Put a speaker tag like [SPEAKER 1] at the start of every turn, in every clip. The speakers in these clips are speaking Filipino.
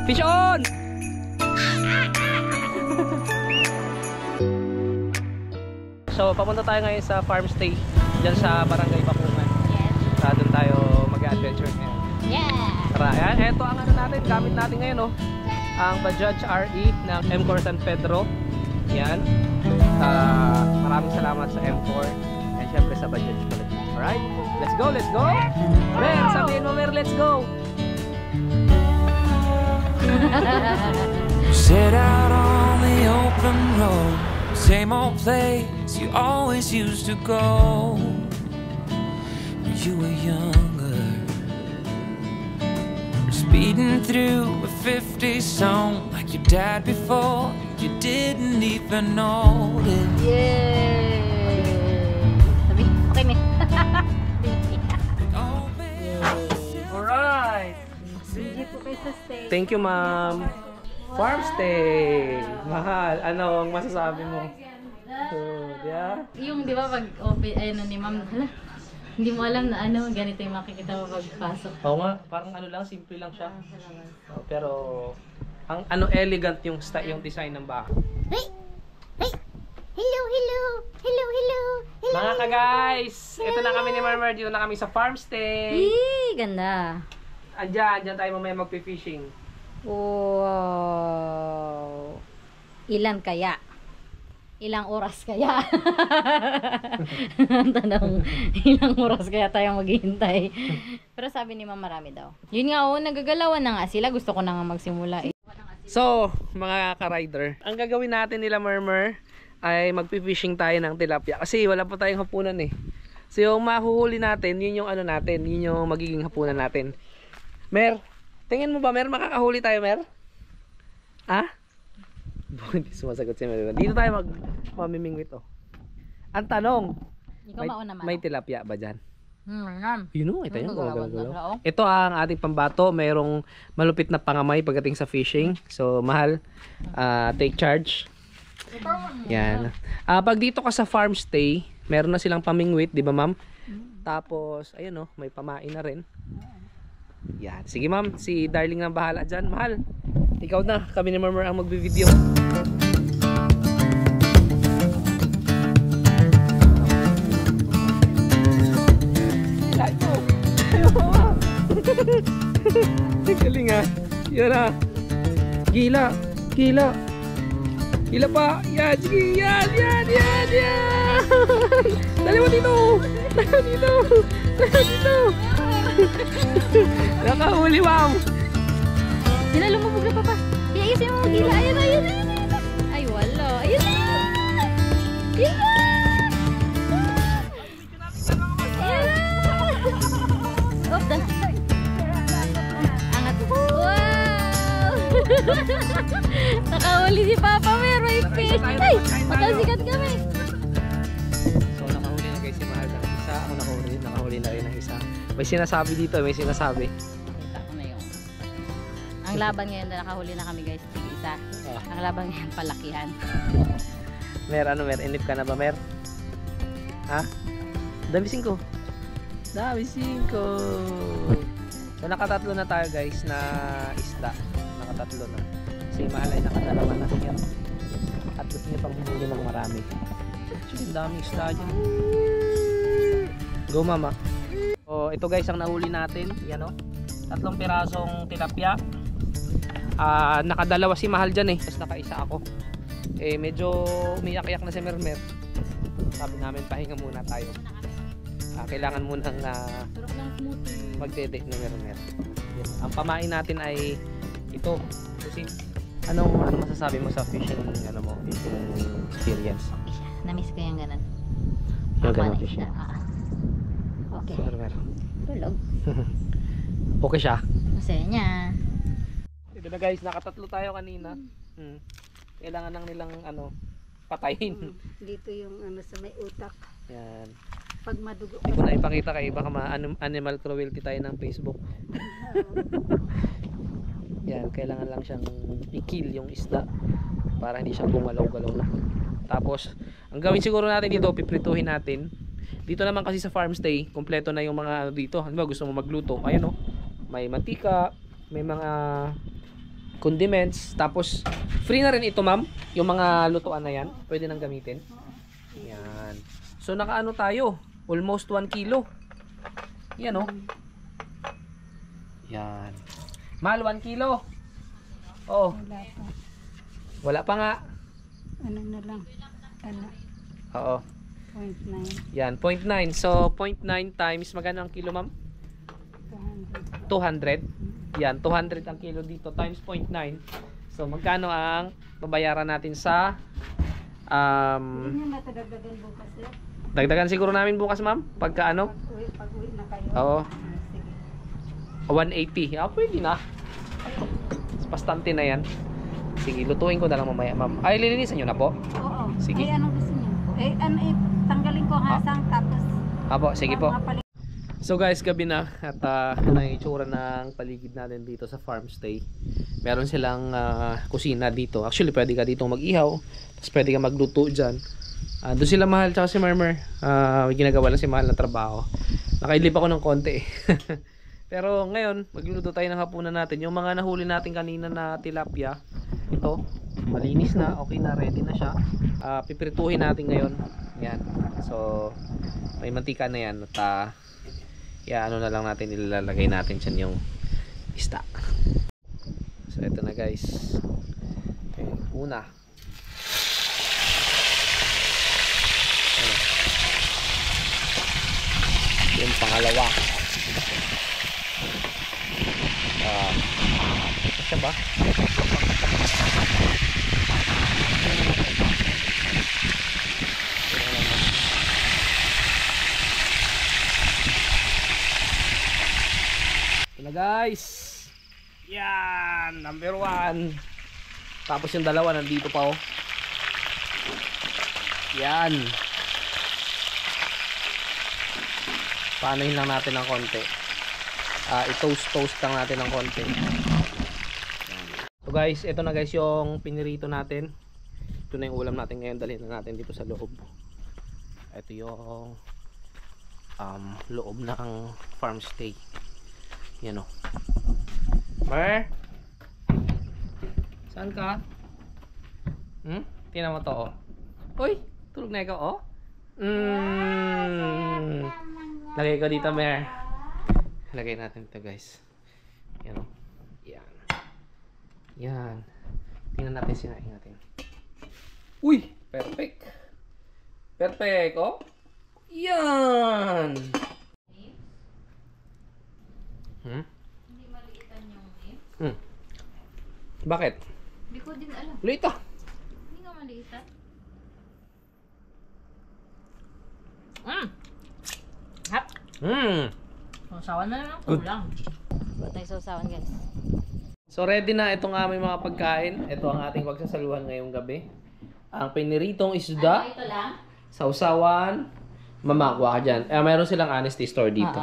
[SPEAKER 1] Fish on! So, papunta tayo ngayon sa farm stay dyan sa Barangay Bakungan.
[SPEAKER 2] Yes.
[SPEAKER 1] Doon tayo mag-adventure ngayon.
[SPEAKER 2] Yeah!
[SPEAKER 1] Tara, ayan. Ito ang ano natin, gamit natin ngayon, no? Ang Bajaj RE ng M4 San Pedro. Yan. Maraming salamat sa M4 and syempre sa Bajaj pala. Alright? Let's go, let's go! Mer, sabihin mo, Mer, let's go!
[SPEAKER 3] Set out on the open road, same old place you always used to go when you were younger. Speeding through a 50 song like your dad before, you didn't even notice.
[SPEAKER 2] Yay! Sabi, okay na.
[SPEAKER 1] Alright!
[SPEAKER 2] Hindi po kayo sa stay.
[SPEAKER 1] Thank you, ma'am. Farm stay! Mahal. Ano ang masasabi mo? Yeah?
[SPEAKER 2] Yung di ba pag open, ano ni ma'am, hala, hindi mo alam na ano, ganito yung makikita mo pagpasok.
[SPEAKER 1] Oo nga, parang ano lang, simple lang siya. Pero, ang ano elegant yung design ng bahay.
[SPEAKER 2] Hey! Hey! Hello, hello! Hello, hello! Hello!
[SPEAKER 1] Mga ka-guys! Ito na kami ni Marmer. Dito na kami sa farm stay.
[SPEAKER 2] Yee! Ganda!
[SPEAKER 1] Andyan tayo mamaya magpi-fishing.
[SPEAKER 2] Wow! Ilan kaya? Ilang oras kaya? Ang tanong, ilang oras kaya tayo maghihintay? Pero sabi ni Ma'am marami daw. Yun nga nagagalawan na nga sila. Gusto ko na nga magsimula eh.
[SPEAKER 1] So, mga ka-rider, ang gagawin natin nila Marmer ay magpi-fishing tayo ng tilapia. Kasi wala pa tayong hapunan eh. So, yung mahuhuli natin, yun yung ano natin, yun yung magiging hapunan natin. Mer, tingin mo ba Mer, makakahuli tayo Mer? Ha? Hindi sumasagot si Mer. Dito tayo mamimingwit oh. Ang tanong,
[SPEAKER 2] Ikaw mauna man.
[SPEAKER 1] may tilapia ba dyan?
[SPEAKER 2] Ma'am.
[SPEAKER 1] You know, ito yung
[SPEAKER 2] gagalaw.
[SPEAKER 1] gumagalaw. Ito ang ating pambato, mayroong malupit na pangamay pagdating sa fishing. So, mahal, take charge. Yan. Pag dito ka sa farm stay, meron na silang pamingwit, di ba ma'am? Tapos, ayun oh, may pamain na rin. Yan. Sige ma'am, si Darling na bahala dyan. Mahal, ikaw na, kami ni Marmer ang magbi-video. Galing ah. Yan ah. Gila. Gila. Gila pa. Yan. Sige. Yan. Yan. Yan. Yan. Dali mo dito. Dali mo dito. Dali mo dito. Nakahuli ma'am.
[SPEAKER 2] Sila lumubog na papa. Iayusin mo gila. Ayun, ayun, ayun. Ay wala. Ayun na. Ayun na. Oh, dan. Angat. Wow! Nakahuli si Papa Mer, may fish. Ay, matasikat kami.
[SPEAKER 1] So nakahuli na guys si Mahal ng isa. Ako nakahuli na rin ng isa. May sinasabi dito, may sinasabi.
[SPEAKER 2] Kita ko na yung. Ang laban ngayon na nakahuli na kami guys. Isa. Ang laban ngayon palakihan.
[SPEAKER 1] Mer, ano Mer? Inip ka na ba Mer? Ha? Damising ko. Damising ko. So nakatatlo na tayo guys na isda. Nakatatlo na. Si Mahal ay nakadalawa na siya. At gusto niya pang humuli ng marami. Actually, daming isda dyan. Go mama. So ito guys ang nahuli natin. Yan o. 3 pirasong tilapia. Nakadalawa si Mahal dyan eh. Tapos nakaisa ako. Eh medyo umiyak-iyak na si Mermer. Sabi namin pahinga muna tayo. Kailangan munang magdede na Mermer. Ang pamain natin ay ito. Kasi anong masasabi mo sa fishing experience?
[SPEAKER 2] Okay siya. Na-miss ko yung ganun.
[SPEAKER 1] Yung ganun fishing.
[SPEAKER 2] Okay.
[SPEAKER 1] Mermer.
[SPEAKER 2] Tulog.
[SPEAKER 1] Okay siya.
[SPEAKER 2] Masaya niya.
[SPEAKER 1] Ito na guys, nakatatlo tayo kanina. Kailangan lang nilang patayin.
[SPEAKER 4] Dito yung sa may utak.
[SPEAKER 1] Yan.
[SPEAKER 4] Pag madugo.
[SPEAKER 1] Hindi ko na ipakita kay baka animal cruelty tayo ng Facebook. Yan, kailangan lang siyang i-kill yung isda para hindi siya gumalaw-galaw na. Tapos, ang gawin siguro natin dito, piprituhin natin. Dito naman kasi sa farm stay, kompleto na yung mga dito. Ano ba, gusto mo magluto? Ayun oh. May mantika, may mga condiments. Tapos, free na rin ito, ma'am. Yung mga lutuan na yan. Pwede nang gamitin. Yan. So, nakaano tayo? Almost 1 kilo. Yan, oh. Yan. Mahal, 1 kilo. Oh.
[SPEAKER 4] Wala pa.
[SPEAKER 1] Wala pa nga.
[SPEAKER 4] Ano na lang. Ano?
[SPEAKER 1] Oo.
[SPEAKER 4] 0.9.
[SPEAKER 1] Yan, 0.9. So, 0.9 times, magkano ang kilo, ma'am? 200. Yan, 200 ang kilo dito times 0.9. So, magkano ang babayaran natin sa
[SPEAKER 4] Hindi nyo natadagdagan bukas eh.
[SPEAKER 1] dagdagan siguro namin bukas, ma'am? Pagka ano?
[SPEAKER 4] Pag-uwi na kayo.
[SPEAKER 1] Oo.
[SPEAKER 4] Sige.
[SPEAKER 1] 180. Pwede na. Bastante na yan. Sige, lutuin ko na lang mamaya, ma'am. Ay, lilinisan nyo na po?
[SPEAKER 4] Oo.
[SPEAKER 1] Sige.
[SPEAKER 4] Eh, anong gusto nyo? Tanggalin ko hasang tapos.
[SPEAKER 1] Apo, sige po.
[SPEAKER 4] Mga
[SPEAKER 1] So guys, gabi na at ano yung itsura ng paligid natin dito sa farm stay. Meron silang kusina dito. Actually, pwede ka dito mag-ihaw. Tapos pwede ka magluto dyan. Doon sila Mahal tsaka si Marmer. May ginagawa lang si Mahal na trabaho. Nakaidlip ako ng konti eh. Pero ngayon, magluluto tayo ng hapunan natin. Yung mga nahuli natin kanina na tilapia, ito, malinis na, okay na, ready na siya. Pipirituhin natin ngayon. Yan. So, may mantika na yan. At ano na lang natin, ilalagay natin dyan yung isda. So, ito na guys. Okay, una. Ano? Yung pangalawa. Siya ba? Ito na guys. Yan, number 1. Tapos yung dalawa nandito pa oh. Yan. Panahin lang natin ng konti. I-toast lang natin ng konti. So guys, ito na guys yung pinirito natin. Ito na yung ulam natin ngayon. Dalhin na natin dito sa loob. Ito yung loob ng farm stay. Yan o. Mer? Saan ka? Tingnan mo to oh. Uy, tulog na ikaw oh. Lagay ko dito, Mer. Lagay natin ito guys. Yan o. Yan. Yan. Tingnan natin, sinain natin. Uy! Perfect. Perfect oh. Yan.
[SPEAKER 2] Hindi maliitan yung name.
[SPEAKER 1] Bakit?
[SPEAKER 2] Hindi ko din alam.
[SPEAKER 1] Liit ah.
[SPEAKER 2] Hindi nga maliitan. Hap! Sausawan na lang
[SPEAKER 1] Good.
[SPEAKER 2] kulang. Wala tayong sausawan guys.
[SPEAKER 1] So ready na itong aming mga pagkain. Ito ang ating pagsasaluhan ngayong gabi. Ang piniritong isda,
[SPEAKER 2] Ito lang?
[SPEAKER 1] sausawan, mamakwa ka dyan. Mayroon silang honesty store dito.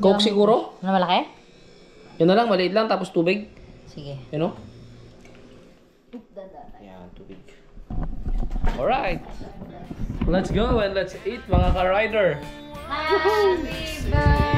[SPEAKER 1] Coke
[SPEAKER 2] Yung-
[SPEAKER 1] siguro?
[SPEAKER 2] Ano malaki?
[SPEAKER 1] Yun na lang, maliit lang, tapos tubig.
[SPEAKER 2] Sige.
[SPEAKER 1] You know? Yan, tubig. Alright. Let's go and let's eat mga ka-rider.
[SPEAKER 2] Happy birthday!